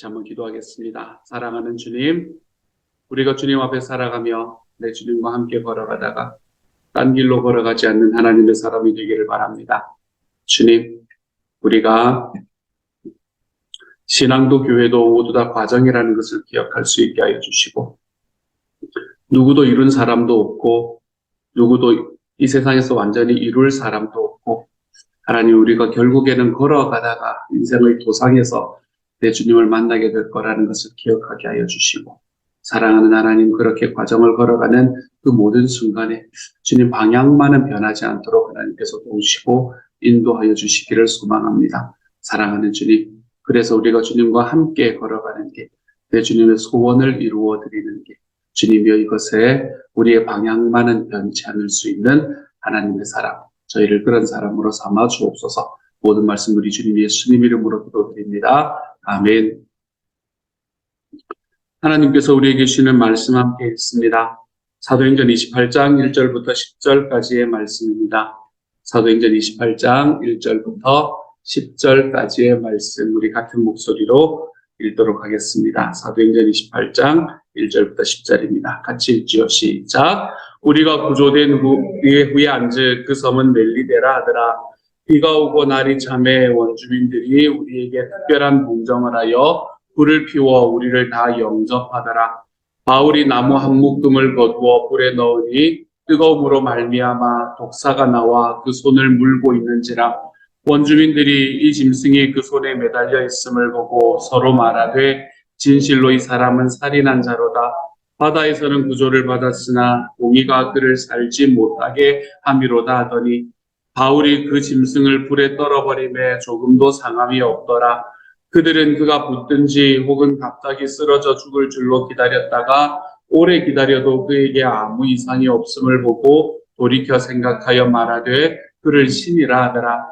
같이 한번 기도하겠습니다. 사랑하는 주님, 우리가 주님 앞에 살아가며 내 주님과 함께 걸어가다가 딴 길로 걸어가지 않는 하나님의 사람이 되기를 바랍니다. 주님, 우리가 신앙도 교회도 모두 다 과정이라는 것을 기억할 수 있게 하여 주시고, 누구도 이룬 사람도 없고 누구도 이 세상에서 완전히 이룰 사람도 없고, 하나님, 우리가 결국에는 걸어가다가 인생의 도상에서 내 주님을 만나게 될 거라는 것을 기억하게 하여 주시고, 사랑하는 하나님, 그렇게 과정을 걸어가는 그 모든 순간에 주님 방향만은 변하지 않도록 하나님께서 도우시고 인도하여 주시기를 소망합니다. 사랑하는 주님, 그래서 우리가 주님과 함께 걸어가는 게, 내 주님의 소원을 이루어 드리는 게, 주님이여 이것에 우리의 방향만은 변치 않을 수 있는 하나님의 사랑, 저희를 그런 사람으로 삼아 주옵소서. 모든 말씀 우리 주님 예수님 이름으로 기도드립니다. 아멘. 하나님께서 우리에게 주시는 말씀 함께 읽습니다. 사도행전 28장 1절부터 10절까지의 말씀입니다. 사도행전 28장 1절부터 10절까지의 말씀, 우리 같은 목소리로 읽도록 하겠습니다. 사도행전 28장 1절부터 10절입니다. 같이 읽지요. 시작. 우리가 구조된 후에 앉을 그 섬은 멜리데라 하더라. 비가 오고 날이 참에 원주민들이 우리에게 특별한 봉정을 하여 불을 피워 우리를 다 영접하더라. 바울이 나무 한 묶음을 거두어 불에 넣으니 뜨거움으로 말미암아 독사가 나와 그 손을 물고 있는지라. 원주민들이 이 짐승이 그 손에 매달려 있음을 보고 서로 말하되 진실로 이 사람은 살인한 자로다. 바다에서는 구조를 받았으나 공의가 그를 살지 못하게 함이로다 하더니, 바울이 그 짐승을 불에 떨어버림에 조금도 상함이 없더라. 그들은 그가 붙든지 혹은 갑자기 쓰러져 죽을 줄로 기다렸다가 오래 기다려도 그에게 아무 이상이 없음을 보고 돌이켜 생각하여 말하되 그를 신이라 하더라.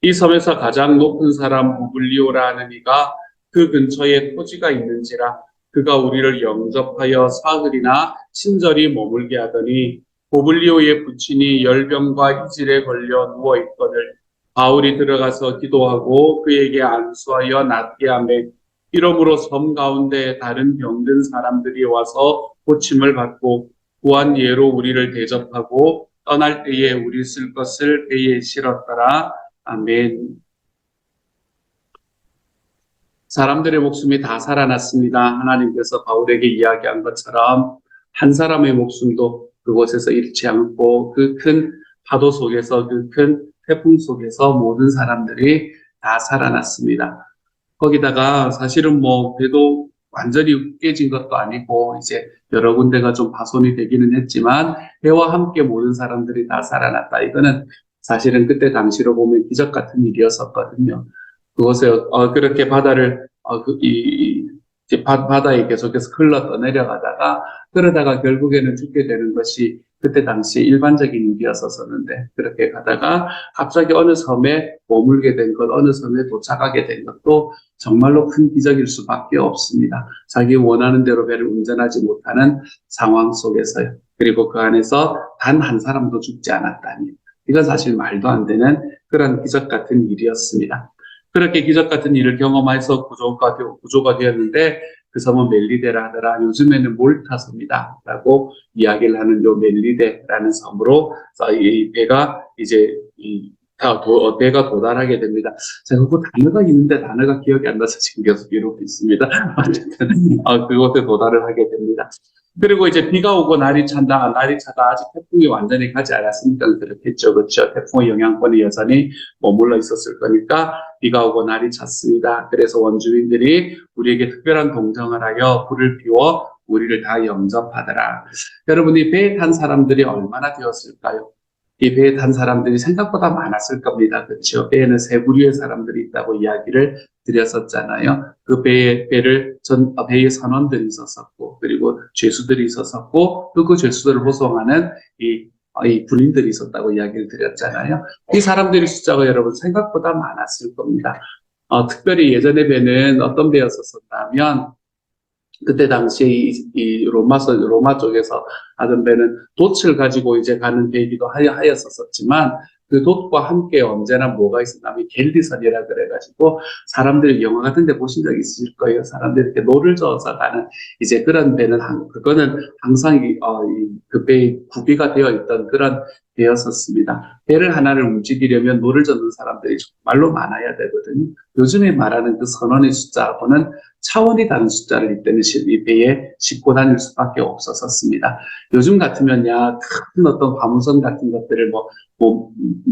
이 섬에서 가장 높은 사람 부블리오라 하는 이가 그 근처에 토지가 있는지라. 그가 우리를 영접하여 사흘이나 친절히 머물게 하더니, 부블리오의 부친이 열병과 이질에 걸려 누워있거늘 바울이 들어가서 기도하고 그에게 안수하여 낫게 하매, 이러므로 섬 가운데 다른 병든 사람들이 와서 고침을 받고 구한 예로 우리를 대접하고 떠날 때에 우리 쓸 것을 배에 실었더라. 아멘. 사람들의 목숨이 다 살아났습니다. 하나님께서 바울에게 이야기한 것처럼 한 사람의 목숨도 그곳에서 잃지 않고 그 큰 파도 속에서, 그 큰 태풍 속에서 모든 사람들이 다 살아났습니다. 거기다가 사실은 배도 완전히 깨진 것도 아니고 이제 여러 군데가 좀 파손이 되기는 했지만 해와 함께 모든 사람들이 다 살아났다. 이거는 사실은 그때 당시로 보면 기적 같은 일이었었거든요. 그곳에 그렇게 바다를 이제 바다에 계속해서 흘러 떠내려가다가 그러다가 결국에는 죽게 되는 것이 그때 당시 일반적인 일이었었는데, 그렇게 가다가 갑자기 어느 섬에 머물게 된 것, 어느 섬에 도착하게 된 것도 정말로 큰 기적일 수밖에 없습니다. 자기 원하는 대로 배를 운전하지 못하는 상황 속에서요. 그리고 그 안에서 단 한 사람도 죽지 않았다니, 이건 사실 말도 안 되는 그런 기적 같은 일이었습니다. 그렇게 기적 같은 일을 경험해서 구조가 되었는데, 그 섬은 멜리데라 하더라. 요즘에는 몰타 섬이다 라고 이야기를 하는 요 멜리데라는 섬으로 이 배가 이제 배가 도달하게 됩니다. 제가 그 단어가 있는데 단어가 기억이 안 나서 지금 계속 이러고 있습니다. 어쨌든 그곳에 도달을 하게 됩니다. 그리고 이제 비가 오고 날이 차다. 아직 태풍이 완전히 가지 않았으니까 그렇겠죠. 그렇죠. 태풍의 영향권이 여전히 머물러 있었을 거니까 비가 오고 날이 찼습니다. 그래서 원주민들이 우리에게 특별한 동정을 하여 불을 피워 우리를 다 영접하더라. 여러분이 배에 탄 사람들이 얼마나 되었을까요? 이 배에 탄 사람들이 생각보다 많았을 겁니다. 그렇죠? 배에는 세 부류의 사람들이 있다고 이야기를 드렸었잖아요. 그 배의 선원들이 있었었고, 그리고 죄수들이 있었었고, 또 그 죄수들을 호송하는 이 군인들이 있었다고 이야기를 드렸잖아요. 이 사람들의 숫자가 여러분 생각보다 많았을 겁니다. 특별히 예전의 배는 어떤 배였었냐면, 그때 당시에 이 로마 쪽에서 하던 배는 돛을 가지고 이제 가는 배이기도 하였었지만, 그 돛과 함께 언제나 뭐가 있었냐면 갤리선이라 그래가지고 사람들이 영화 같은 데 보신 적 있으실 거예요. 사람들이 이렇게 노를 저어서 가는 이제 그런 배는 그거는 항상 그 배에 구비가 되어 있던 그런 배였었습니다. 배를 하나를 움직이려면 노를 젓는 사람들이 정말로 많아야 되거든요. 요즘에 말하는 그 선원의 숫자하고는 차원이 다른 숫자를 이때는 이 배에 싣고 다닐 수밖에 없었습니다. 요즘 같으면 큰 어떤 화물선 같은 것들을 뭐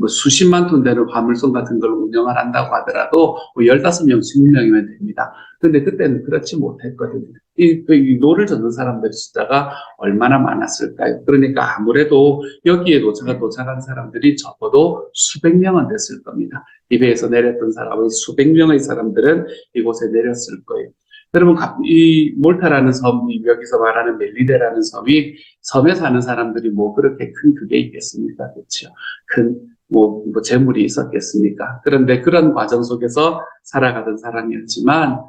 수십만 톤 되는 화물선 같은 걸 운영을 한다고 하더라도 15명, 20명이면 됩니다. 근데 그때는 그렇지 못했거든요. 이 노를 젓는 사람들의 숫자가 얼마나 많았을까요? 그러니까 아무래도 여기에 도착한 사람들이 적어도 수백 명은 됐을 겁니다. 이 배에서 내렸던 사람은 수백 명의 사람들은 이곳에 내렸을 거예요. 여러분, 이 몰타라는 섬이, 여기서 말하는 멜리데라는 섬이, 섬에 사는 사람들이 뭐 그렇게 큰 그게 있겠습니까? 그렇죠. 큰 재물이 있었겠습니까? 그런데 그런 과정 속에서 살아가던 사람이었지만,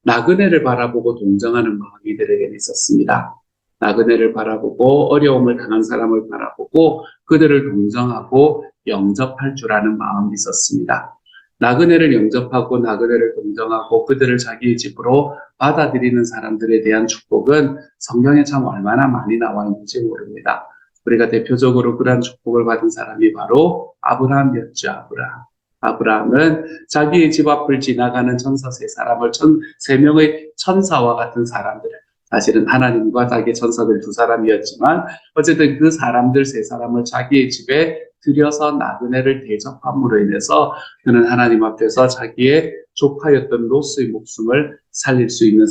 나그네를 바라보고 동정하는 마음이 이들에게는 있었습니다. 나그네를 바라보고 어려움을 당한 사람을 바라보고 그들을 동정하고 영접할 줄 아는 마음이 있었습니다. 나그네를 영접하고 나그네를 동정하고 그들을 자기의 집으로 받아들이는 사람들에 대한 축복은 성경에 참 얼마나 많이 나와 있는지 모릅니다. 우리가 대표적으로 그러한 축복을 받은 사람이 바로 아브라함이었죠. 아브라함은 자기의 집 앞을 지나가는 천사 세 명의 천사와 같은 사람들을, 사실은 하나님과 자기의 천사들 두 사람이었지만 어쨌든 그 사람들 세 사람을 자기의 집에 들여서 나그네를 대접함으로 인해서 그는 하나님 앞에서 자기의 조카였던 롯의 목숨을 살릴 수 있는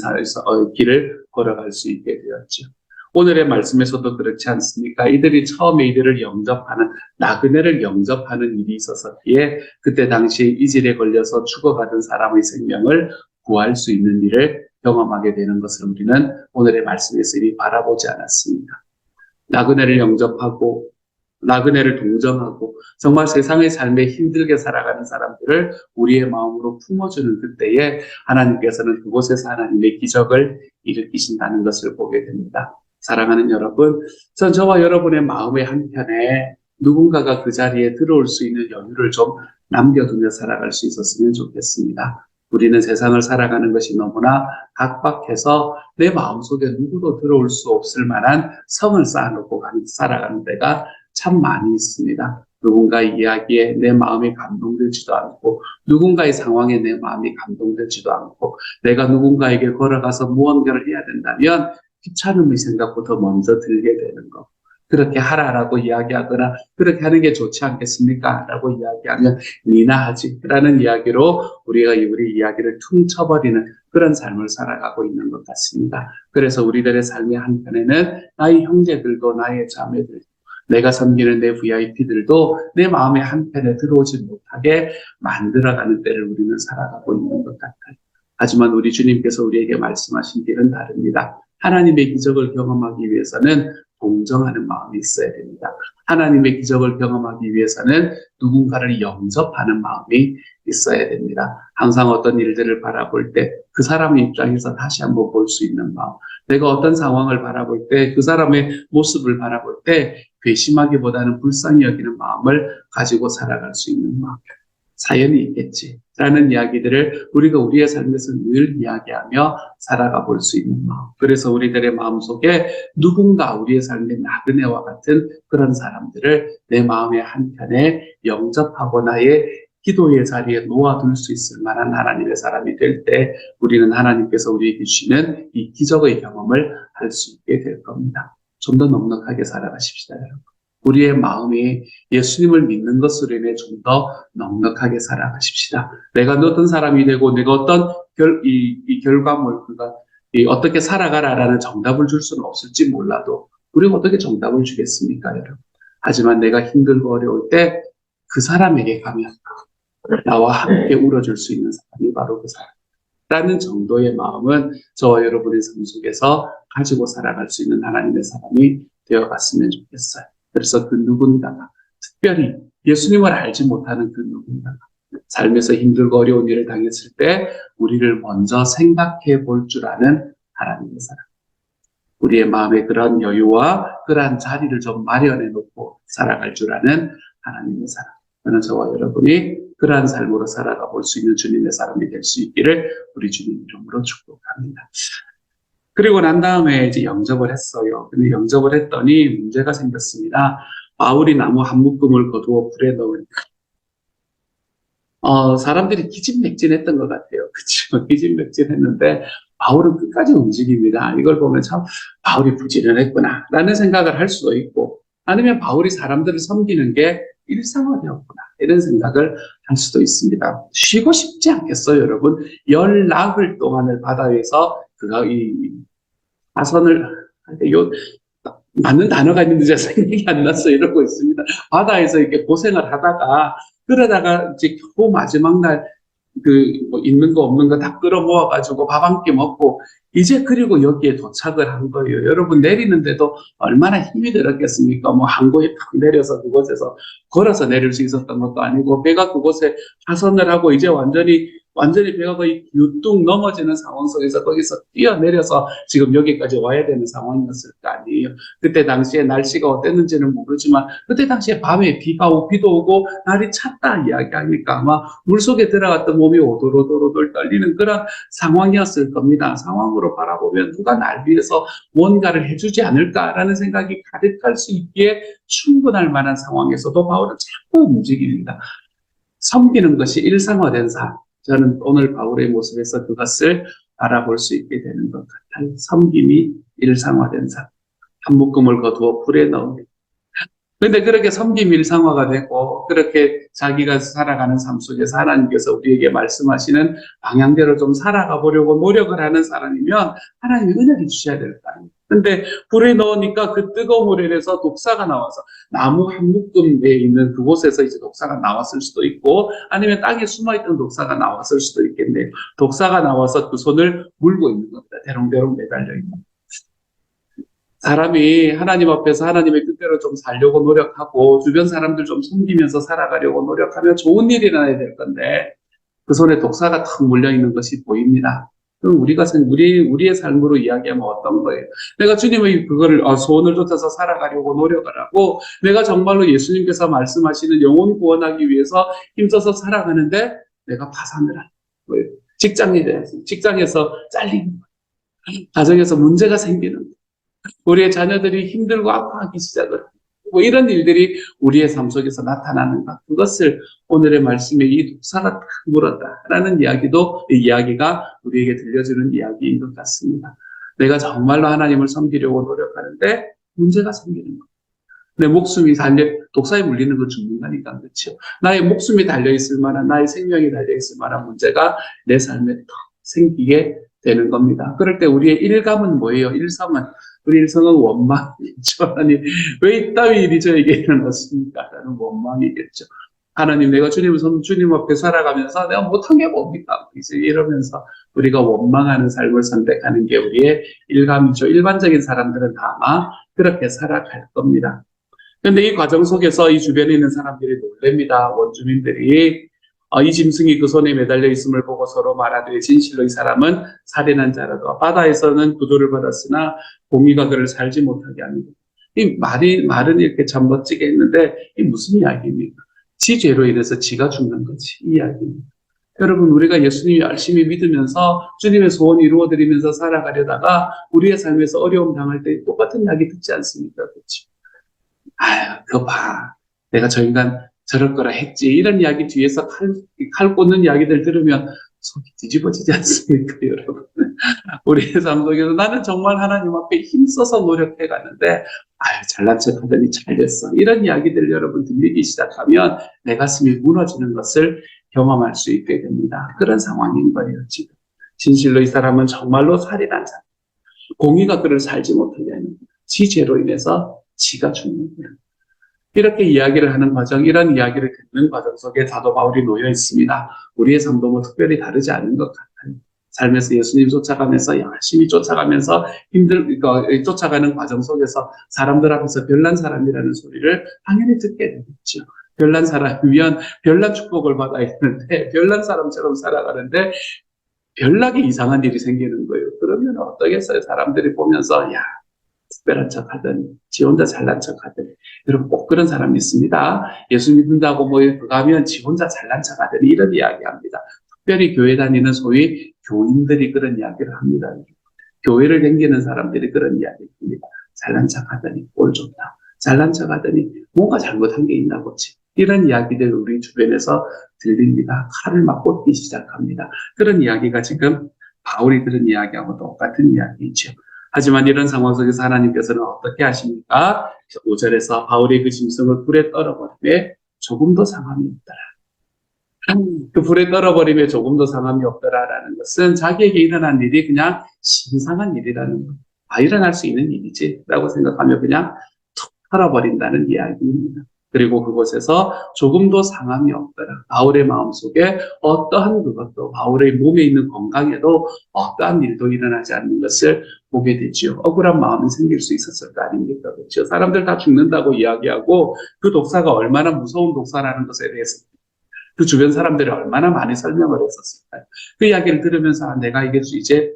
길을 걸어갈 수 있게 되었죠. 오늘의 말씀에서도 그렇지 않습니까? 이들이 처음에 이들을 영접하는, 나그네를 영접하는 일이 있었기에 그때 당시 이질에 걸려서 죽어가던 사람의 생명을 구할 수 있는 일을 경험하게 되는 것을 우리는 오늘의 말씀에서 이미 바라보지 않았습니까? 나그네를 영접하고 나그네를 동정하고 정말 세상의 삶에 힘들게 살아가는 사람들을 우리의 마음으로 품어주는 그때에 하나님께서는 그곳에서 하나님의 기적을 일으키신다는 것을 보게 됩니다. 사랑하는 여러분, 저와 여러분의 마음의 한편에 누군가가 그 자리에 들어올 수 있는 여유를 좀 남겨두며 살아갈 수 있었으면 좋겠습니다. 우리는 세상을 살아가는 것이 너무나 각박해서 내 마음속에 누구도 들어올 수 없을 만한 성을 쌓아놓고 살아가는 데가 참 많이 있습니다. 누군가의 이야기에 내 마음이 감동되지도 않고 누군가의 상황에 내 마음이 감동되지도 않고 내가 누군가에게 걸어가서 무언가를 해야 된다면 귀찮음의 생각부터 먼저 들게 되는 거. 그렇게 하라라고 이야기하거나 그렇게 하는 게 좋지 않겠습니까? 라고 이야기하면 니나 하지 라는 이야기로 우리 이야기를 퉁쳐버리는 그런 삶을 살아가고 있는 것 같습니다. 그래서 우리들의 삶의 한편에는 나의 형제들도 나의 자매들도 내가 섬기는 내 VIP들도 내 마음의 한편에 들어오지 못하게 만들어가는 때를 우리는 살아가고 있는 것 같아요. 하지만 우리 주님께서 우리에게 말씀하신 길은 다릅니다. 하나님의 기적을 경험하기 위해서는 동정하는 마음이 있어야 됩니다. 하나님의 기적을 경험하기 위해서는 누군가를 영접하는 마음이 있어야 됩니다. 항상 어떤 일들을 바라볼 때 그 사람의 입장에서 다시 한번 볼 수 있는 마음, 내가 어떤 상황을 바라볼 때 그 사람의 모습을 바라볼 때 괘씸하기보다는 불쌍히 여기는 마음을 가지고 살아갈 수 있는 마음, 사연이 있겠지 라는 이야기들을 우리가 우리의 삶에서 늘 이야기하며 살아가 볼 수 있는 마음. 그래서 우리들의 마음속에 누군가 우리의 삶의 나그네와 같은 그런 사람들을 내 마음의 한편에 영접하고 나의 기도의 자리에 놓아둘 수 있을 만한 하나님의 사람이 될 때 우리는 하나님께서 우리에게 주시는 이 기적의 경험을 할 수 있게 될 겁니다. 좀 더 넉넉하게 살아가십시다, 여러분. 우리의 마음이 예수님을 믿는 것으로 인해 좀 더 넉넉하게 살아가십시다. 내가 어떤 사람이 되고 내가 어떤 결과물, 어떻게 살아가라라는 정답을 줄 수는 없을지 몰라도 우리가 어떻게 정답을 주겠습니까, 여러분? 하지만 내가 힘들고 어려울 때 그 사람에게 가면 나와 함께 울어줄 수 있는 사람이 바로 그 사람이라는 정도의 마음은 저와 여러분의 삶 속에서 가지고 살아갈 수 있는 하나님의 사람이 되어갔으면 좋겠어요. 그래서 그 누군가가, 특별히 예수님을 알지 못하는 그 누군가가 삶에서 힘들고 어려운 일을 당했을 때 우리를 먼저 생각해 볼 줄 아는 하나님의 사람. 우리의 마음에 그런 여유와 그러한 자리를 좀 마련해 놓고 살아갈 줄 아는 하나님의 사람. 저는 저와 여러분이 그러한 삶으로 살아가 볼 수 있는 주님의 사람이 될 수 있기를 우리 주님 이름으로 축복합니다. 그리고 난 다음에 이제 영접을 했어요. 근데 영접을 했더니 문제가 생겼습니다. 바울이 나무 한 묶음을 거두어 불에 넣으니까 사람들이 기진맥진했던 것 같아요. 그렇죠? 기진맥진했는데 바울은 끝까지 움직입니다. 이걸 보면 참 바울이 부지런했구나 라는 생각을 할 수도 있고, 아니면 바울이 사람들을 섬기는 게 일상화되었구나 이런 생각을 할 수도 있습니다. 쉬고 싶지 않겠어요, 여러분? 열 나흘 동안을 바다 위에서 그가 이 아선을 요 맞는 단어가 있는데 제가 생각이 안 나서 이러고 있습니다. 바다에서 이렇게 고생을 하다가 그러다가 이제 겨우 마지막 날 뭐 있는 거 없는 거 다 끌어모아가지고 밥 한 끼 먹고 이제 그리고 여기에 도착을 한 거예요. 여러분 내리는데도 얼마나 힘이 들었겠습니까? 뭐 항구에 탁 내려서 그곳에서 걸어서 내릴 수 있었던 것도 아니고 배가 그곳에 하선을 하고 이제 완전히 배가 거의 유뚝 넘어지는 상황 속에서 거기서 뛰어내려서 지금 여기까지 와야 되는 상황이었을 거 아니에요. 그때 당시에 날씨가 어땠는지는 모르지만 그때 당시에 밤에 비도 오고 날이 찼다 이야기하니까 아마 물속에 들어갔던 몸이 오돌오돌 떨리는 그런 상황이었을 겁니다. 상황으로 바라보면 누가 날 위해서 뭔가를 해주지 않을까라는 생각이 가득할 수 있기에 충분할 만한 상황에서도 바울은 자꾸 움직입니다. 섬기는 것이 일상화된 삶. 저는 오늘 바울의 모습에서 그것을 알아볼 수 있게 되는 것 같아요. 섬김이 일상화된 삶. 한 묶음을 거두어 불에 넣으니. 그런데 그렇게 섬김 일상화가 되고 그렇게 자기가 살아가는 삶 속에서 하나님께서 우리에게 말씀하시는 방향대로 좀 살아가 보려고 노력을 하는 사람이면 하나님이 은혜를 주셔야 될 거 아니에요. 근데 불에 넣으니까 그 뜨거운 물에서 독사가 나와서 나무 한 묶음에 있는 그곳에서 이제 독사가 나왔을 수도 있고 아니면 땅에 숨어있던 독사가 나왔을 수도 있겠네요. 독사가 나와서 그 손을 물고 있는 겁니다. 대롱대롱 매달려 있는. 사람이 하나님 앞에서 하나님의 뜻대로 좀 살려고 노력하고 주변 사람들 좀 섬기면서 살아가려고 노력하면 좋은 일이 일어나야 될 건데 그 손에 독사가 탁 물려 있는 것이 보입니다. 그럼 우리의 삶으로 이야기하면 어떤 거예요? 내가 주님의 그거를 소원을 쫓아서 살아가려고 노력을 하고 내가 정말로 예수님께서 말씀하시는 영혼 구원하기 위해서 힘써서 살아가는데 내가 파산을 하는 거예요. 직장에서 잘리는 거예요. 가정에서 문제가 생기는 거예요. 우리의 자녀들이 힘들고 아파하기 시작을 하고 뭐 이런 일들이 우리의 삶 속에서 나타나는 것. 그것을 오늘의 말씀에 이 독사가 딱 물었다라는 이야기가 우리에게 들려주는 이야기인 것 같습니다. 내가 정말로 하나님을 섬기려고 노력하는데 문제가 생기는 것. 내 목숨이 독사에 물리는 건 죽는다니까, 그렇죠? 나의 목숨이 달려있을 만한, 나의 생명이 달려있을 만한 문제가 내 삶에 더 생기게 되는 겁니다. 그럴 때 우리의 일감은 뭐예요? 우리 일성은 원망이죠. 하나님, 왜 이따위 일이 저에게 일어났습니까? 라는 원망이겠죠. 하나님, 내가 주님 앞에 살아가면서 내가 못한 게 뭡니까? 이제 이러면서 우리가 원망하는 삶을 선택하는 게 우리의 일감이죠. 일반적인 사람들은 다 아마 그렇게 살아갈 겁니다. 그런데 이 과정 속에서 이 주변에 있는 사람들이 놀랍니다. 원주민들이 이 짐승이 그 손에 매달려 있음을 보고 서로 말하되 진실로 이 사람은 살인한 자라도 바다에서는 구조를 받았으나 공의가 그를 살지 못하게 합니다. 이 말은 이렇게 참 멋지게 했는데 이 무슨 이야기입니까? 지 죄로 인해서 지가 죽는 거지 이 이야기입니다. 여러분 우리가 예수님 열심히 믿으면서 주님의 소원 이루어드리면서 살아가려다가 우리의 삶에서 어려움 당할 때 똑같은 이야기 듣지 않습니까? 그렇지? 아유 그거 봐. 내가 저 인간 저럴 거라 했지. 이런 이야기 뒤에서 칼 꽂는 이야기들 들으면 속이 뒤집어지지 않습니까, 여러분? 우리의 삶 속에서 나는 정말 하나님 앞에 힘써서 노력해 갔는데, 아유, 잘난 척 하더니 잘 됐어. 이런 이야기들 여러분 들리기 시작하면 내 가슴이 무너지는 것을 경험할 수 있게 됩니다. 그런 상황인 거예요, 지금. 진실로 이 사람은 정말로 살인한 사람. 공의가 그를 살지 못하게 하는 거예요. 지 죄로 인해서 지가 죽는 거예요. 이렇게 이야기를 하는 과정, 이런 이야기를 듣는 과정 속에 사도 바울이 놓여 있습니다. 우리의 삶도 뭐 특별히 다르지 않은 것 같아요. 삶에서 예수님 쫓아가면서 열심히 쫓아가면서 쫓아가는 과정 속에서 사람들 앞에서 별난 사람이라는 소리를 당연히 듣게 되겠죠. 별난 사람이면 별난 축복을 받아야 되는데 별난 사람처럼 살아가는데 별나게 이상한 일이 생기는 거예요. 그러면 어떠겠어요? 사람들이 보면서 야 특별한 척 하더니, 지 혼자 잘난 척 하더니. 여러분, 꼭 그런 사람이 있습니다. 예수 믿는다고 뭐 그거 하면 지 혼자 잘난 척 하더니 이런 이야기 합니다. 특별히 교회 다니는 소위 교인들이 그런 이야기를 합니다. 교회를 댕기는 사람들이 그런 이야기를 합니다. 잘난 척 하더니 꼴 좋다. 잘난 척 하더니 뭔가 잘못한 게 있나 보지. 이런 이야기들 우리 주변에서 들립니다. 칼을 막 꽂기 시작합니다. 그런 이야기가 지금 바울이 들은 이야기하고 똑같은 이야기죠. 하지만 이런 상황 속에서 하나님께서는 어떻게 하십니까? 5절에서 바울의 그 짐승을 불에 떨어버리며 조금도 상함이 없더라. 그 불에 떨어버리며 조금도 상함이 없더라라는 것은 자기에게 일어난 일이 그냥 신상한 일이라는 것. 일어날 수 있는 일이지 라고 생각하며 그냥 툭 털어버린다는 이야기입니다. 그리고 그곳에서 조금도 상함이 없더라. 바울의 마음속에 어떠한 그것도 바울의 몸에 있는 건강에도 어떠한 일도 일어나지 않는 것을 보게 되죠. 억울한 마음이 생길 수 있었을 거 아닙니까? 그렇죠? 사람들 다 죽는다고 이야기하고 그 독사가 얼마나 무서운 독사라는 것에 대해서 그 주변 사람들이 얼마나 많이 설명을 했었을까요? 그 이야기를 들으면서 내가 이제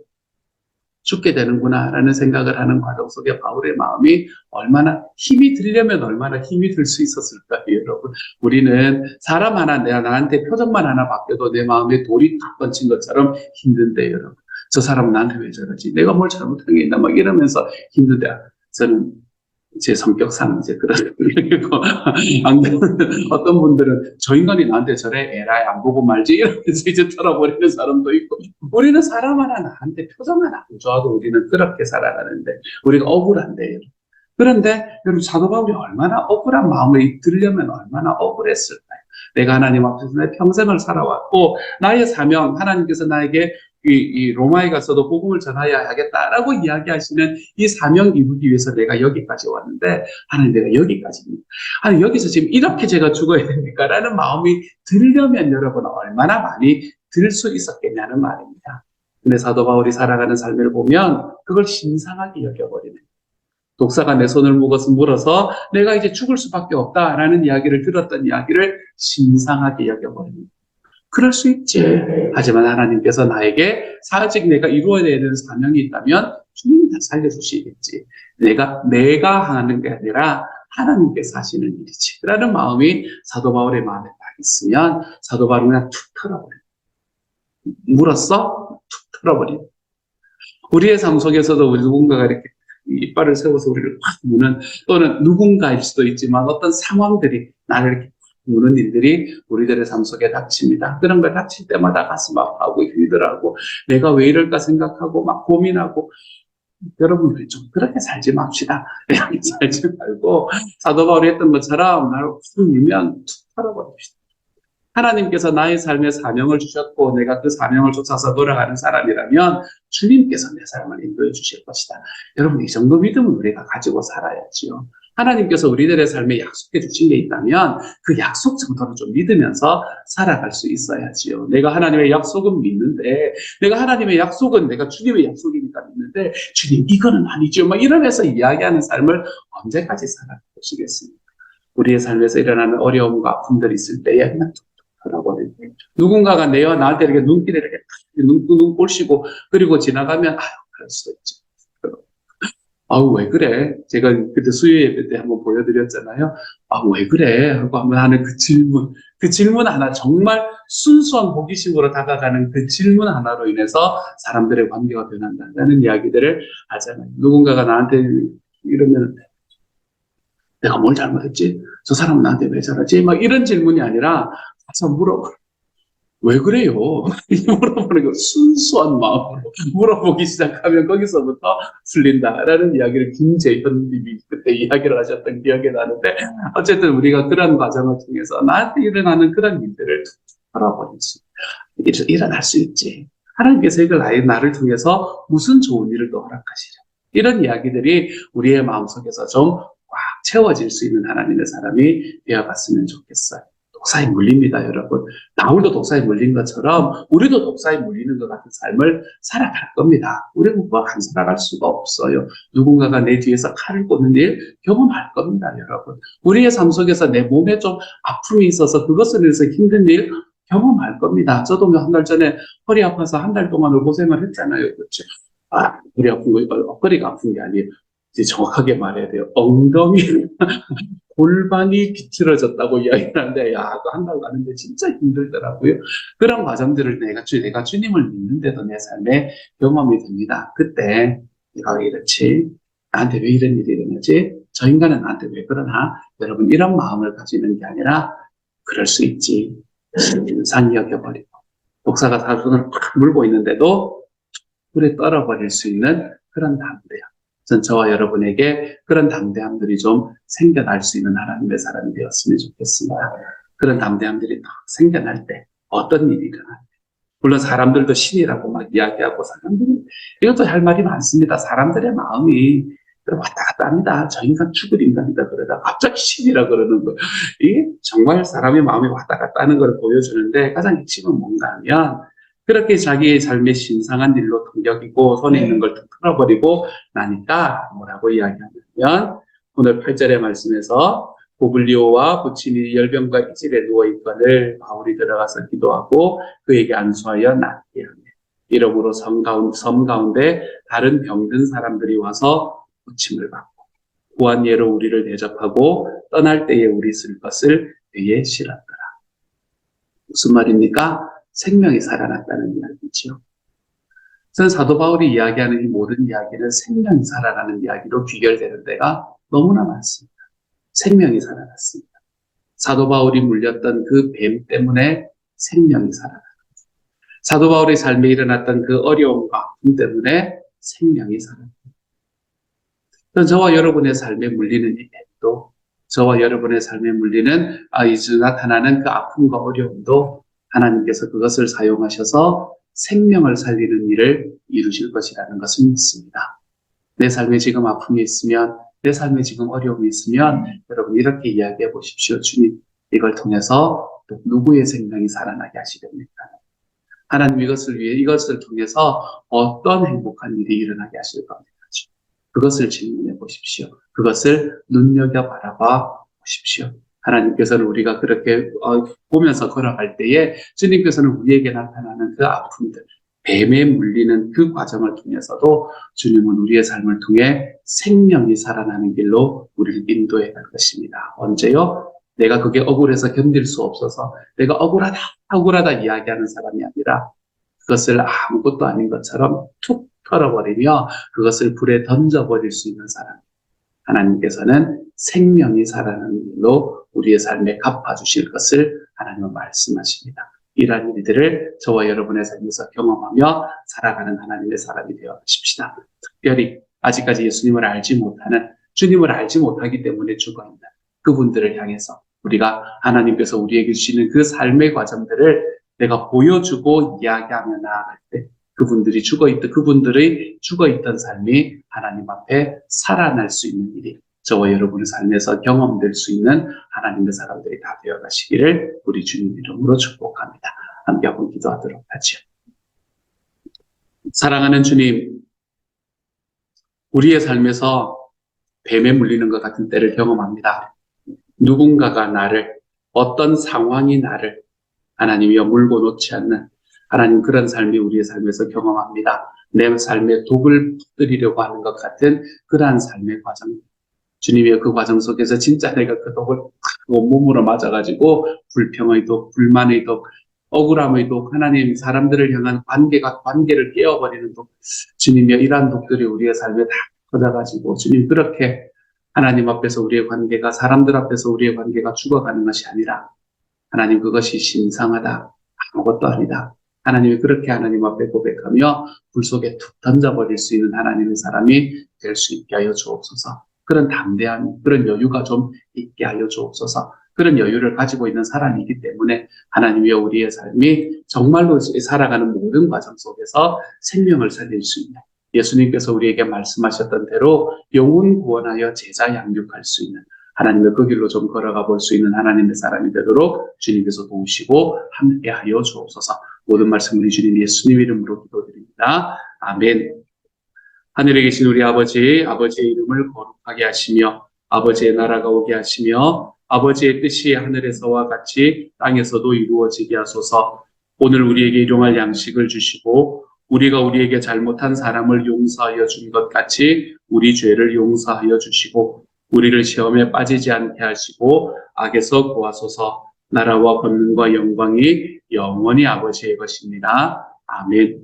죽게 되는구나라는 생각을 하는 과정 속에 바울의 마음이 얼마나 힘이 들려면 얼마나 힘이 들 수 있었을까요, 여러분? 우리는 사람 하나, 내가 나한테 표정만 하나 바뀌어도 내 마음에 돌이 탁 던진 것처럼 힘든데, 여러분. 저 사람은 나한테 왜 저러지? 내가 뭘 잘못한 게 있나? 막 이러면서 힘든데, 저는 제 성격상 이제 그런, 어떤 분들은 저 인간이 나한테 저래, 에라이, 안 보고 말지, 이러면서 이제 털어버리는 사람도 있고, 우리는 사람 하나 나한테 표정 하나 안 좋아도 우리는 그렇게 살아가는데, 우리가 억울한데요. 그런데 여러분 사도 바울이 얼마나 억울한 마음을 들려면 얼마나 억울했을까요? 내가 하나님 앞에서 내 평생을 살아왔고, 나의 사명, 하나님께서 나에게 이 로마에 가서도 복음을 전하여야 하겠다라고 이야기하시는 이 사명 이루기 위해서 내가 여기까지 왔는데, 하나님 내가 여기까지입니다. 아니, 여기서 지금 이렇게 제가 죽어야 됩니까? 라는 마음이 들려면 여러분 얼마나 많이 들 수 있었겠냐는 말입니다. 근데 사도 바울이 살아가는 삶을 보면 그걸 신상하게 여겨버리는, 독사가 내 손을 물어서 내가 이제 죽을 수밖에 없다라는 이야기를 들었던 이야기를 신상하게 여겨버립니다. 그럴 수 있지. 하지만 하나님께서 나에게 아직 내가 이루어야 되는 사명이 있다면 주님이 다 살려주시겠지. 내가 하는 게 아니라 하나님께서 하시는 일이지. 라는 마음이 사도 바울의 마음에 딱 있으면 사도 바울은 그냥 툭 털어버려. 물었어? 툭 털어버려. 우리의 삶 속에서도 우리 누군가가 이렇게 이빨을 세워서 우리를 확 무는, 또는 누군가일 수도 있지만 어떤 상황들이 나를 이렇게 무는 일들이 우리들의 삶 속에 닥칩니다. 그런 걸 닥칠 때마다 가슴 아파하고 힘들어하고 내가 왜 이럴까 생각하고 막 고민하고, 여러분 우리 좀 그렇게 살지 맙시다. 이렇게 살지 말고 사도 바울이 했던 것처럼 나를 훅 밀면 툭 털어버립시다. 하나님께서 나의 삶에 사명을 주셨고 내가 그 사명을 쫓아서 돌아가는 사람이라면 주님께서 내 삶을 인도해 주실 것이다. 여러분 이 정도 믿음은 우리가 가지고 살아야지요. 하나님께서 우리들의 삶에 약속해 주신 게 있다면 그 약속 정도는 좀 믿으면서 살아갈 수 있어야지요. 내가 하나님의 약속은 믿는데, 내가 하나님의 약속은 내가 주님의 약속이니까 믿는데 주님 이거는 아니죠. 막 이러면서 이야기하는 삶을 언제까지 살아보시겠습니까? 우리의 삶에서 일어나는 어려움과 아픔들이 있을 때에 그냥 털어버리고, 누군가가 나한테 이렇게 눈길에 이렇게 눈 꼴시고 그리고 지나가면 그럴 수도 있지. 왜 그래? 제가 그때 수요 예배 때 한번 보여드렸잖아요. 왜 그래? 하고 한번 하는 그 질문 하나, 정말 순수한 호기심으로 다가가는 그 질문 하나로 인해서 사람들의 관계가 변한다는 이야기들을 하잖아요. 누군가가 나한테 이러면 내가 뭘 잘못했지? 저 사람은 나한테 왜 저러지? 막 이런 질문이 아니라 가서 물어봐. 왜 그래요? 물어보는 거 순수한 마음으로 물어보기 시작하면 거기서부터 풀린다라는 이야기를 김재현 님이 그때 이야기를 하셨던 기억이 나는데, 어쨌든 우리가 그런 과정을 통해서 나한테 일어나는 그런 일들을 털어버릴 수, 일어날 수 있지. 하나님께서 이걸 나를 통해서 무슨 좋은 일을 또 허락하시려. 이런 이야기들이 우리의 마음속에서 좀 꽉 채워질 수 있는 하나님의 사람이 되어갔으면 좋겠어요. 독사에 물립니다, 여러분. 나홀도 독사에 물린 것처럼 우리도 독사에 물리는 것 같은 삶을 살아갈 겁니다. 우리는 안 살아갈 수가 없어요. 누군가가 내 뒤에서 칼을 꽂는 일 경험할 겁니다, 여러분. 우리의 삶 속에서 내 몸에 좀 아픔이 있어서 그것을 위해서 힘든 일 경험할 겁니다. 저도 한 달 전에 허리 아파서 한 달 동안을 고생을 했잖아요. 그렇죠? 허리 아픈 거, 헛거리가 아픈 게 아니에요. 이제 정확하게 말해야 돼요. 엉덩이, 골반이 비틀어졌다고 이야기하는데, 야, 그거 한 달 가는데 진짜 힘들더라고요. 그런 과정들을 내가 주님을 믿는데도 내 삶에 경험이 됩니다. 그때, 내가 왜 이렇지? 나한테 왜 이런 일이 일어나지? 저 인간은 나한테 왜 그러나? 여러분, 이런 마음을 가지는 게 아니라, 그럴 수 있지. 인상 여겨버리고, 독사가 사손을 팍 물고 있는데도, 불에 떨어버릴 수 있는 그런 담대함. 전 저와 여러분에게 그런 담대함들이 좀 생겨날 수 있는 하나님의 사람이 되었으면 좋겠습니다. 그런 담대함들이 딱 생겨날 때 어떤 일이 일어나요? 물론 사람들도 신이라고 막 이야기하고 사람들이 이것도 할 말이 많습니다. 사람들의 마음이 왔다 갔다 합니다. 저 인간 죽을 인간이다 그러다 갑자기 신이라 그러는 거. 이게 정말 사람의 마음이 왔다 갔다 하는 걸 보여주는데 가장 핵심은 뭔가 하면 그렇게 자기의 삶의 신상한 일로 동력이고 손에 있는 걸 툭 털어버리고 나니까 뭐라고 이야기하냐면 오늘 8절의 말씀에서 고블리오와 부친이 열병과 이질에 누워있거늘 바울이 들어가서 기도하고 그에게 안수하여 낫게 하며 이러므로 섬 가운데 다른 병든 사람들이 와서 부침을 받고 구한 예로 우리를 대접하고 떠날 때에 우리 쓸 것을 배에 실었더라. 무슨 말입니까? 생명이 살아났다는 이야기죠. 저는 사도 바울이 이야기하는 이 모든 이야기는 생명이 살아나는 이야기로 귀결되는 데가 너무나 많습니다. 생명이 살아났습니다. 사도 바울이 물렸던 그 뱀 때문에 생명이 살아났습니다. 사도 바울의 삶에 일어났던 그 어려움과 아픔 때문에 생명이 살아났습니다. 저와 여러분의 삶에 물리는 이 뱀도 저와 여러분의 삶에 물리는 이제 나타나는 그 아픔과 어려움도 하나님께서 그것을 사용하셔서 생명을 살리는 일을 이루실 것이라는 것을 믿습니다. 내 삶에 지금 아픔이 있으면 내 삶에 지금 어려움이 있으면 여러분 이렇게 이야기해 보십시오. 주님 이걸 통해서 또 누구의 생명이 살아나게 하시렵니까? 하나님 이것을 통해서 어떤 행복한 일이 일어나게 하실 겁니까? 그것을 질문해 보십시오. 그것을 눈여겨 바라봐 보십시오. 하나님께서는 우리가 그렇게 보면서 걸어갈 때에 주님께서는 우리에게 나타나는 그 아픔들, 뱀에 물리는 그 과정을 통해서도 주님은 우리의 삶을 통해 생명이 살아나는 길로 우리를 인도해 갈 것입니다. 언제요? 내가 그게 억울해서 견딜 수 없어서 내가 억울하다 이야기하는 사람이 아니라 그것을 아무것도 아닌 것처럼 툭 털어버리며 그것을 불에 던져버릴 수 있는 사람. 하나님께서는 생명이 살아나는 일로 우리의 삶에 갚아주실 것을 하나님은 말씀하십니다. 이러한 일들을 저와 여러분의 삶에서 경험하며 살아가는 하나님의 사람이 되어 가십시다. 특별히 아직까지 예수님을 알지 못하는, 주님을 알지 못하기 때문에 죽어있는 그분들을 향해서 우리가 하나님께서 우리에게 주시는 그 삶의 과정들을 내가 보여주고 이야기하며 나아갈 때 그분들의 죽어있던 삶이 하나님 앞에 살아날 수 있는 일이 저와 여러분의 삶에서 경험될 수 있는 하나님의 사람들이 다 되어가시기를 우리 주님 이름으로 축복합니다. 함께 한번 기도하도록 하죠. 사랑하는 주님, 우리의 삶에서 뱀에 물리는 것 같은 때를 경험합니다. 누군가가 나를, 어떤 상황이 나를 하나님이여 물고 놓지 않는 하나님 그런 삶이 우리의 삶에서 경험합니다. 내 삶에 독을 퍼뜨리려고 하는 것 같은 그러한 삶의 과정. 주님의 그 과정 속에서 진짜 내가 그 독을 온몸으로 맞아가지고 불평의 독, 불만의 독, 억울함의 독, 하나님 사람들을 향한 관계를 깨어버리는 독. 주님이여 이러한 독들이 우리의 삶에 다 터져가지고 주님 그렇게 하나님 앞에서 우리의 관계가 사람들 앞에서 우리의 관계가 죽어가는 것이 아니라 하나님 그것이 신상하다. 아무것도 아니다. 하나님이 그렇게 하나님 앞에 고백하며 불 속에 툭 던져버릴 수 있는 하나님의 사람이 될 수 있게 하여 주옵소서. 그런 담대함, 그런 여유가 좀 있게 하여 주옵소서. 그런 여유를 가지고 있는 사람이기 때문에 하나님이여 우리의 삶이 정말로 살아가는 모든 과정 속에서 생명을 살릴 수 있는 예수님께서 우리에게 말씀하셨던 대로 영혼 구원하여 제자 양육할 수 있는 하나님의 그 길로 좀 걸어가 볼 수 있는 하나님의 사람이 되도록 주님께서 도우시고 함께하여 주옵소서. 모든 말씀 우리 주님 예수님 이름으로 기도드립니다. 아멘. 하늘에 계신 우리 아버지의 이름을 거룩하게 하시며 아버지의 나라가 오게 하시며 아버지의 뜻이 하늘에서와 같이 땅에서도 이루어지게 하소서. 오늘 우리에게 일용할 양식을 주시고 우리가 우리에게 잘못한 사람을 용서하여 준 것 같이 우리 죄를 용서하여 주시고 우리를 시험에 빠지지 않게 하시고 악에서 구하소서. 나라와 권능과 영광이 영원히 아버지의 것입니다. 아멘.